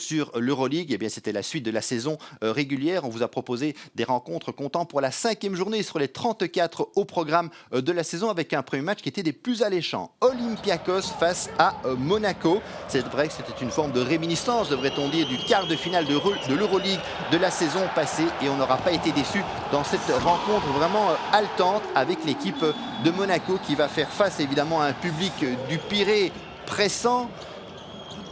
sur l'Euroleague. Eh bien, c'était la suite de la saison régulière. On vous a proposé des rencontres comptant pour la 5e journée sur les 34 au programme de la saison, avec un premier match qui était des plus alléchants. Olympiakos face à Monaco. C'est vrai que c'était une forme de réminiscence, devrait-on dire, du quart de finale de l'Euroleague de la saison passée, et on n'aura pas été déçu dans cette rencontre vraiment haletante, avec l'équipe de Monaco qui va faire face évidemment à un public du Pirée pressant.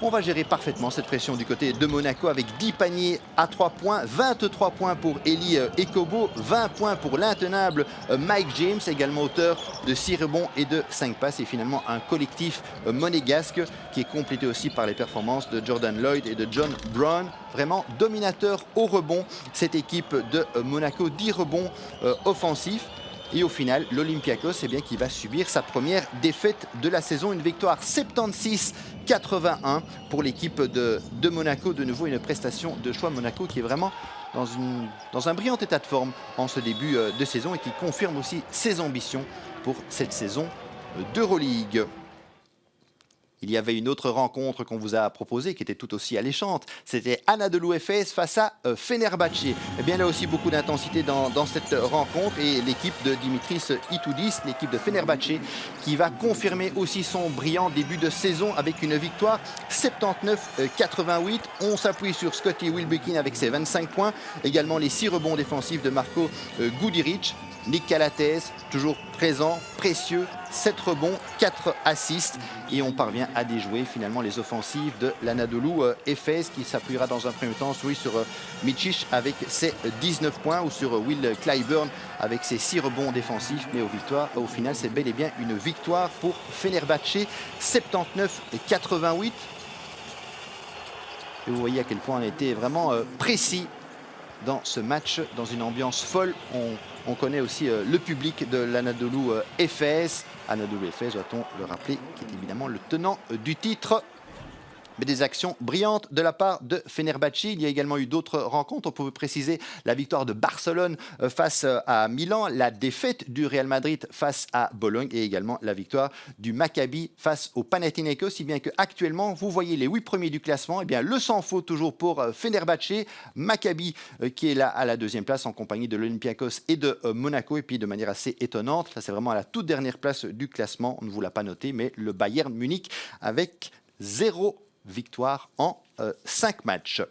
On va gérer parfaitement cette pression du côté de Monaco avec 10 paniers à 3 points, 23 points pour Eli Ekobo, 20 points pour l'intenable Mike James, également auteur de 6 rebonds et de 5 passes. Et finalement un collectif monégasque qui est complété aussi par les performances de Jordan Lloyd et de John Brown. Vraiment dominateur au rebond, cette équipe de Monaco, 10 rebonds offensifs. Et au final, l'Olympiakos, eh bien, qui va subir sa première défaite de la saison. Une victoire 76-81 pour l'équipe de Monaco. De nouveau, une prestation de choix. Monaco qui est vraiment dans un brillant état de forme en ce début de saison, et qui confirme aussi ses ambitions pour cette saison d'Euroleague. Il y avait une autre rencontre qu'on vous a proposée qui était tout aussi alléchante. C'était Anadolu Efes face à Fenerbahçe. Eh bien, là aussi, beaucoup d'intensité dans cette rencontre. Et l'équipe de Dimitris Itoudis, l'équipe de Fenerbahçe, qui va confirmer aussi son brillant début de saison avec une victoire 79-88. On s'appuie sur Scotty Wilbekin avec ses 25 points. Également les 6 rebonds défensifs de Marco Guduric. Nick Calates, toujours présent, précieux, 7 rebonds, 4 assists. Et on parvient à déjouer finalement les offensives de l'Anadolu Efes, qui s'appuiera dans un premier temps sur Micic avec ses 19 points, ou sur Will Clyburn avec ses 6 rebonds défensifs. Mais au final, c'est bel et bien une victoire pour Fenerbahçe, 79-88. Et vous voyez à quel point on a été vraiment précis dans ce match, dans une ambiance folle. On connaît aussi le public de l'Anadolu Efes. Anadolu Efes, doit-on le rappeler, qui est évidemment le tenant du titre. Mais des actions brillantes de la part de Fenerbahçe. Il y a également eu d'autres rencontres. On peut préciser la victoire de Barcelone face à Milan, la défaite du Real Madrid face à Bologne, et également la victoire du Maccabi face au Panathinaikos. Si bien qu'actuellement, vous voyez les 8 premiers du classement. Eh bien, le sans faute toujours pour Fenerbahçe. Maccabi qui est là à la 2e place en compagnie de l'Olympiakos et de Monaco. Et puis de manière assez étonnante, ça c'est vraiment à la toute dernière place du classement, on ne vous l'a pas noté, mais le Bayern Munich avec 0 victoire en 5 matchs.